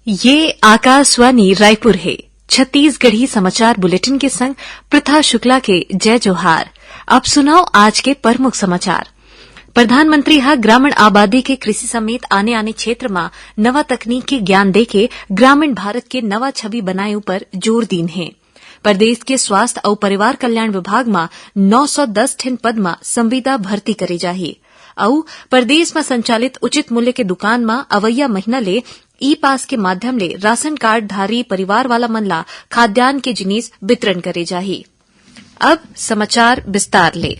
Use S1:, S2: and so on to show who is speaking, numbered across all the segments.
S1: ये आकाशवाणी रायपुर है। छत्तीसगढ़ी समाचार बुलेटिन के संग प्रथा शुक्ला के जय जोहार। अब सुनाओ आज के प्रमुख समाचार। प्रधानमंत्री हा ग्रामीण आबादी के कृषि समेत आने क्षेत्र में नवा तकनीक के ज्ञान देके ग्रामीण भारत के नवा छवि बनाए पर जोर दीन है। प्रदेश के स्वास्थ्य और परिवार कल्याण विभाग में 910 ठिन पद में संविदा भर्ती करे जाही और प्रदेश में संचालित उचित मूल्य के दुकान में अवैया महीना ले ई पास के माध्यम ले राशन कार्ड धारी परिवार वाला मन ला खाद्यान्न के जिनिस वितरण करे जाही। अब समाचार विस्तार ले।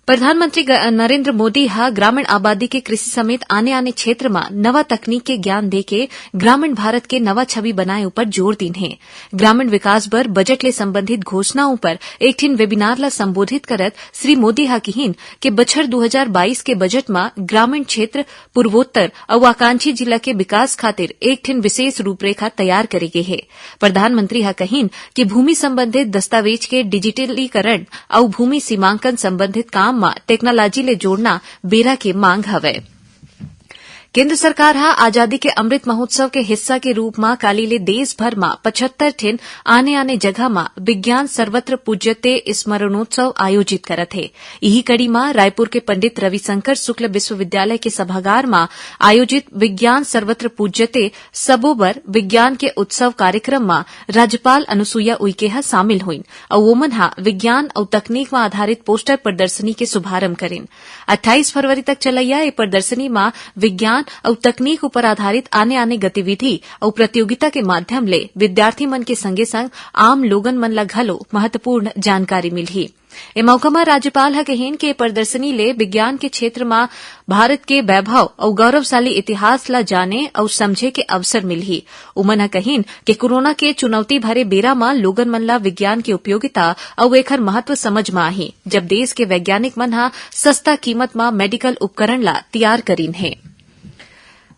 S1: प्रधानमंत्री नरेंद्र मोदी हा ग्रामीण आबादी के कृषि समेत आने क्षेत्र में नवा तकनीक के ज्ञान देके ग्रामीण भारत के नवा छवि बनाए पर जोर दीन है। ग्रामीण विकास बर बजट ले संबंधित घोषणाओं पर एक ठिन वेबिनार ला संबोधित करत श्री मोदी हा कहिन कि बछर 2022 के बजट में ग्रामीण क्षेत्र पूर्वोत्तर और आकांक्षी जिला के विकास खातिर एक ठिन विशेष रूपरेखा तैयार करे गे है। प्रधानमंत्री हा कहिन कि भूमि संबंधित दस्तावेज के डिजिटलीकरण और भूमि सीमांकन संबंधित काम टेक्नोलॉजी ले जोड़ना बेरा के मांग हवे। केंद्र सरकार हा आजादी के अमृत महोत्सव के हिस्सा के रूप में काली ले देश भर में 75 ठिन आने जगह में विज्ञान सर्वत्र पूज्यते स्मरणोत्सव आयोजित करत है। यही कड़ी में रायपुर के पंडित रविशंकर शुक्ल विश्वविद्यालय के सभागार में आयोजित विज्ञान सर्वत्र पूज्यते सबोबर विज्ञान के उत्सव कार्यक्रम में राज्यपाल अनुसुईया उइके हा शामिल हुईन और वोमन हा विज्ञान और तकनीक में आधारित पोस्टर प्रदर्शनी के शुभारंभ करेन। 28 फरवरी तक चलैया ये प्रदर्शनी में विज्ञान और तकनीक पर आधारित आने गतिविधि और प्रतियोगिता के माध्यम ले विद्यार्थी मन के संगे संग आम लोगन मन ला घलो महत्वपूर्ण जानकारी मिलही। ए मौका में राज्यपाल हा कहिन कि प्रदर्शनी ले विज्ञान के क्षेत्र में भारत के वैभव और गौरवशाली इतिहास ला जाने और समझे के अवसर मिलही। उमन हा कहिन कि कोरोना के चुनौती भरे बेरा में लोगन मन ला विज्ञान की उपयोगिता और एकर महत्व समझ में आही, जब देश के वैज्ञानिक मन हा सस्ता कीमत में मेडिकल उपकरण ला तैयार करीन है।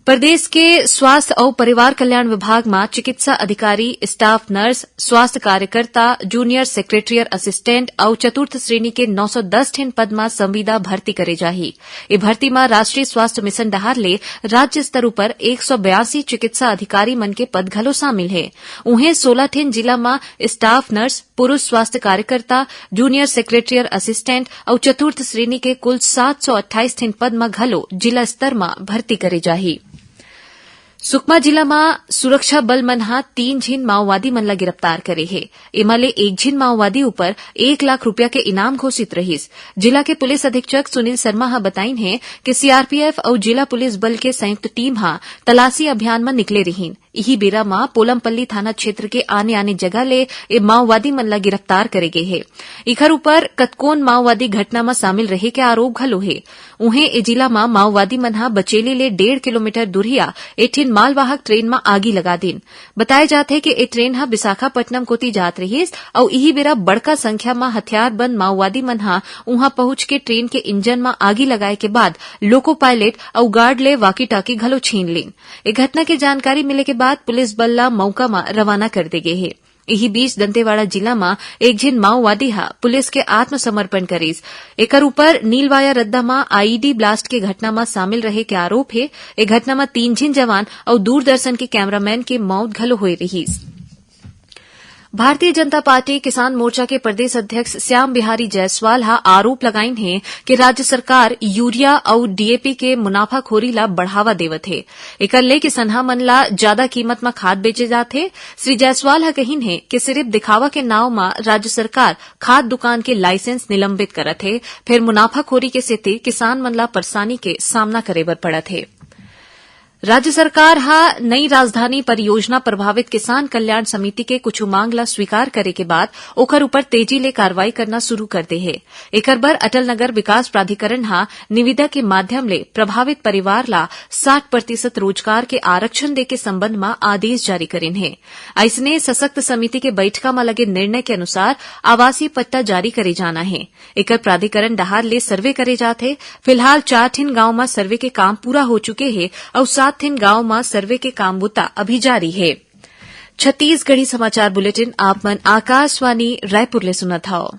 S1: प्रदेश के स्वास्थ्य और परिवार कल्याण विभाग में चिकित्सा अधिकारी, स्टाफ नर्स, स्वास्थ्य कार्यकर्ता, जूनियर सेक्रेटरियल असिस्टेंट और चतुर्थ श्रेणी के 910 ठिन पद में संविदा भर्ती करे जाही। ये भर्ती में राष्ट्रीय स्वास्थ्य मिशन डहार ले राज्य स्तर पर 182 चिकित्सा अधिकारी मन के पद घलो शामिल है। उन्हें 16 ठिन जिला में स्टाफ नर्स, पुरुष स्वास्थ्य कार्यकर्ता, जूनियर सेक्रेटरियल असिस्टेंट और चतुर्थ श्रेणी के कुल 728 ठिन पद में घलो जिला स्तर में भर्ती करे जाही। सुकमा जिला में सुरक्षा बल मन हा 3 झिन माओवादी मन ला गिरफ्तार करे है। एमा ले 1 झिन माओवादी ऊपर 1 लाख रुपया के इनाम घोषित रहिस। जिला के पुलिस अधीक्षक सुनील शर्मा हा बताइन है कि सीआरपीएफ और जिला पुलिस बल के संयुक्त टीम हा तलाशी अभियान में निकले रहीन। यही बेरा में पोलमपल्ली थाना क्षेत्र के आने जगह ले ए माओवादी मन ला गिरफ्तार करे गे है। इखर ऊपर कतकोन माओवादी घटना में शामिल रहे के आरोप घलो है। उन्हें ए जिला में माओवादी मन हा बचेली ले 1.5 किलोमीटर दूरिया एठिन मालवाहक ट्रेन में आगी लगा दिन। बताए जाते कि ए ट्रेन हा विशाखापट्टनम कोती जात रहीस और यही बेरा बड़का संख्या में हथियारबंद माओवादी मन हा उहां पहुंच के ट्रेन के इंजन में आगी लगाए के बाद लोको पायलट और गार्ड ले वाकी टाकी घलो छीन लीन। ए घटना की जानकारी मिले के बाद पुलिस बल ला मौका में रवाना कर दे गए है। यही बीच दंतेवाड़ा जिला में 1 झिन माओवादी हा पुलिस के आत्मसमर्पण करीस। एकर ऊपर नीलवाया रद्दा में आईईडी ब्लास्ट के घटना में शामिल रहे के आरोप है। ए घटना में 3 झिन जवान और दूरदर्शन के कैमरामैन के मौत घलो होई रहीस। भारतीय जनता पार्टी किसान मोर्चा के प्रदेश अध्यक्ष श्याम बिहारी जायसवाल हा आरोप लगाइन है कि राज्य सरकार यूरिया और डीएपी के मुनाफाखोरी ला बढ़ावा देवत है। एकर ले किसनहा मन ला ज्यादा कीमत में खाद बेचे जाथे। श्री जायसवाल हा कहिन है कि सिर्फ दिखावा के नाव में राज्य सरकार खाद दुकान के लाइसेंस निलंबित करत है, फिर मुनाफाखोरी के सेती किसान मन ला परेशानी के सामना करे बर पड़त है। राज्य सरकार हा नई राजधानी परियोजना प्रभावित किसान कल्याण समिति के कुछ मांग ला स्वीकार करे के बाद ओकर ऊपर तेजी ले कार्रवाई करना शुरू कर दे है। एकर बर अटल नगर विकास प्राधिकरण हा निविदा के माध्यम ले प्रभावित परिवार ला 60% रोजगार के आरक्षण दे के संबंध में आदेश जारी करेन है। ऐसने सशक्त समिति के बैठका में लगे निर्णय के अनुसार आवासीय पट्टा जारी करे जाना है। एकर प्राधिकरण डहार ले सर्वे करे जाथे। फिलहाल 4 ठिन गांव में सर्वे के काम पूरा हो चुके हैं और 7 ठिन गांव में सर्वे के काम बुता अभी जारी है। छत्तीसगढ़ी समाचार बुलेटिन आप मन आकाशवाणी रायपुर ले सुनत हव।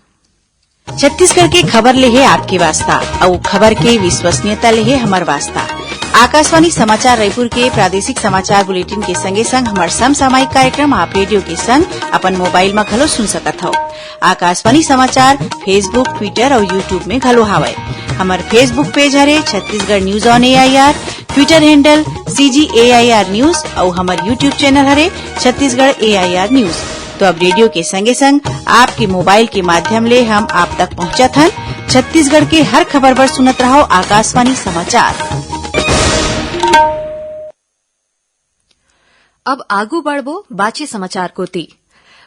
S2: छत्तीसगढ़ के खबर ले है आपके वास्ता और खबर के विश्वसनीयता ले है हमार वास्ता। आकाशवाणी समाचार रायपुर के प्रादेशिक समाचार बुलेटिन के संगे संग हमार समसामयिक कार्यक्रम आप रेडियो के संग अपन मोबाइल में घलो सुन सकत हव। आकाशवाणी समाचार फेसबुक, ट्विटर और यूट्यूब में घलो हावय। हमार फेसबुक पेज हरे Chhattisgarh news on AIR, Twitter handle CGAIR news और हमार यूट्यूब चैनल हरे छत्तीसगढ़ AIR न्यूज। तो अब रेडियो के संगे संग आपके मोबाइल के माध्यम ले हम आप तक पहुंचत हन। छत्तीसगढ़ के हर खबर पर सुनत रहो आकाशवाणी समाचार।
S1: अब आगू बढ़बो बाचे समाचार कोती।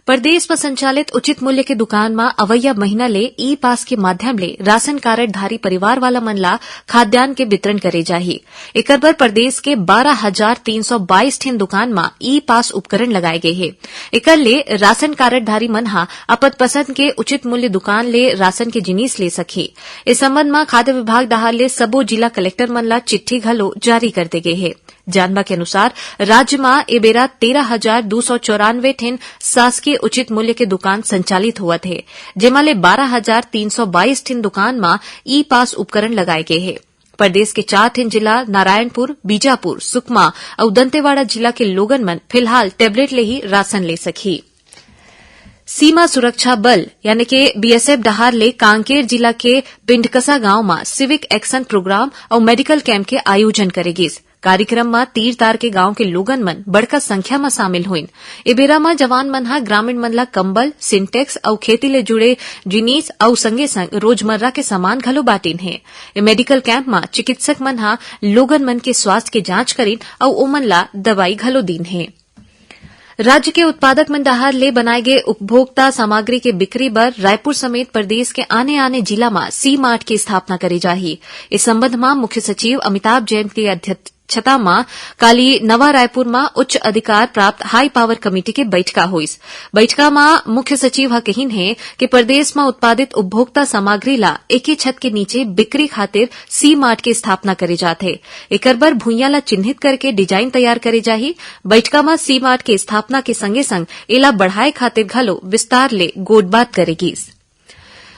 S1: प्रदेश में संचालित उचित मूल्य के दुकान में अवैया महीना ले ई पास के माध्यम ले राशन कार्डधारी परिवार वाला मन ला खाद्यान्न के वितरण करे जाही। एकर बर प्रदेश के 12,322 ठिन दुकान में ई पास उपकरण लगाए गए हे। एकर ले राशन कार्डधारी मन हा अपन पसंद के उचित मूल्य दुकान ले राशन के जिनिस ले सके। इस संबंध में खाद्य विभाग दहार ले सबो जिला कलेक्टर मन ला चिट्ठी घलो जारी कर दे गए हे। जानवा के अनुसार राज्य में ए बेरा 13,294 ठिन शासकीय उचित मूल्य के दुकान संचालित हुआ थे, जेमा ले 12,322 ठिन दुकान में ई पास उपकरण लगाए गए हैं। प्रदेश के 4 ठिन जिला नारायणपुर, बीजापुर, सुकमा और दंतेवाड़ा जिला के लोगन मन फिलहाल टेबलेट ले ही राशन ले सकी। सीमा सुरक्षा बल यानी के BSF डहार ले कांकेर जिला के पिंडकसा गांव में सिविक एक्शन प्रोग्राम और मेडिकल कैंप के आयोजन करेगी। कार्यक्रम में तीर तार के गांव के लोगन मन बड़का संख्या में शामिल हुईन। एबेरा में जवान मन हा ग्रामीण मन ला कंबल, सिंटेक्स और खेती ले जुड़े जिनिस और संगे संग रोजमर्रा के सामान घलो बांटिन है। ए मेडिकल कैंप में चिकित्सक मन हा लोगन मन के स्वास्थ्य के जांच करीन और ओमन ला दवाई घलो दीन है। राज्य के उत्पादक मन डहार ले बनाए गए उपभोक्ता सामग्री के बिक्री बर रायपुर समेत प्रदेश के आने जिला में सी मार्ट की स्थापना करी जाही। इस संबंध में मुख्य सचिव अमिताभ जैन की अध्यक्षता में काली नवा रायपुर में उच्च अधिकार प्राप्त हाई पावर कमेटी के बैठका हुई। बैठका में मुख्य सचिव हा कहिन है कि प्रदेश में उत्पादित उपभोक्ता सामग्री ला एक ही छत के नीचे बिक्री खातिर सी मार्ट की स्थापना करे जाथे। एकर बर भुइयां ला चिन्हित करके डिजाइन तैयार करे जाही। बैठका में सी मार्ट के स्थापना के संगे संग एला बढ़ाए खातिर घलो विस्तार ले गोटबात करेगी।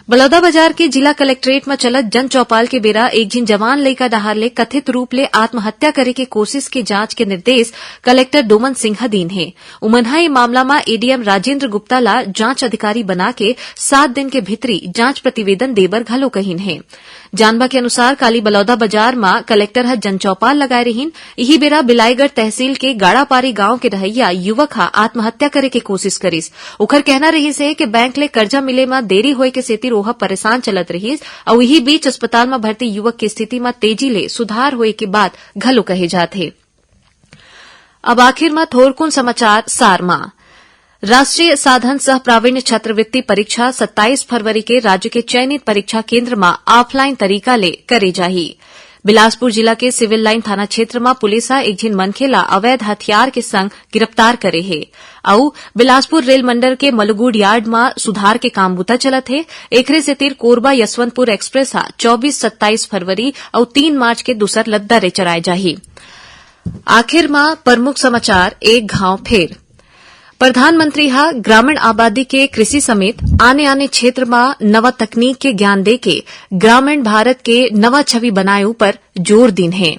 S1: बलौदाबाजार के जिला कलेक्ट्रेट में चलत जन चौपाल के बेरा एक जिन जवान लइका डहार ले कथित रूप ले आत्महत्या करे के कोशिश के जांच के निर्देश कलेक्टर डोमन सिंह दीन है। उमनहा ये मामला में ADM राजेंद्र गुप्ता ला जांच अधिकारी बना के 7 दिन के भीतरी जांच प्रतिवेदन देबर घलो कहिन है। जानवा के अनुसार काली बलौदाबाजार में कलेक्टर ह जन चौपाल लगाए रहीन। यही बेरा बिलाईगढ़ तहसील के गाड़ापारी गांव के रहैया युवक हा आत्महत्या करे के कोशिश करिस। ओकर कहना रहीस है कि बैंक ले कर्जा मिले में देरी होए के सेती ओहा परेशान चलत रहीस और यही बीच अस्पताल में भर्ती युवक की स्थिति में तेजी ले सुधार होए के बाद घलो कहे जाथे। अब आखिर में थोरकुन समाचार सार मा। राष्ट्रीय साधन सह प्रावीण्य छात्रवृत्ति परीक्षा 27 फरवरी के राज्य के चयनित परीक्षा केंद्र में ऑफलाइन तरीका ले करे जाही। बिलासपुर जिला के सिविल लाइन थाना क्षेत्र में पुलिस एक जिन मनखे ला अवैध हथियार के संग गिरफ्तार करे है और बिलासपुर रेल मंडल के मलगुड़ यार्ड में सुधार के काम बुता चलत है। एकरे से तीर कोरबा यशवंतपुर एक्सप्रेस 24-27 फरवरी और 3 मार्च के दूसर लद्दा रे चलाए जाही। आखिर में प्रमुख समाचार एक घाव फेर। प्रधानमंत्री हा ग्रामीण आबादी के कृषि समेत आने क्षेत्र में नवा तकनीक के ज्ञान देके ग्रामीण भारत के नवा छवि बनाए पर जोर दीन है।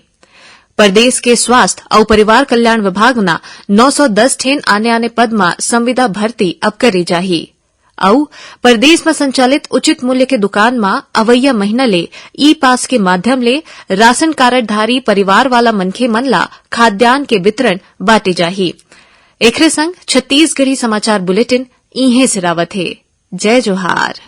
S1: प्रदेश के स्वास्थ्य और परिवार कल्याण विभाग ना 910 ठेन आने पद में संविदा भर्ती अब करे जाही। और प्रदेश में संचालित उचित मूल्य के दुकान में अवैया महीना ले ई पास के माध्यम ले राशन कार्डधारी परिवार वाला मनखे मन ला खाद्यान्न के वितरण बांटे जाही। एकरे संग छत्तीसगढ़ी समाचार बुलेटिन इहे सिरावत है। जय जोहार।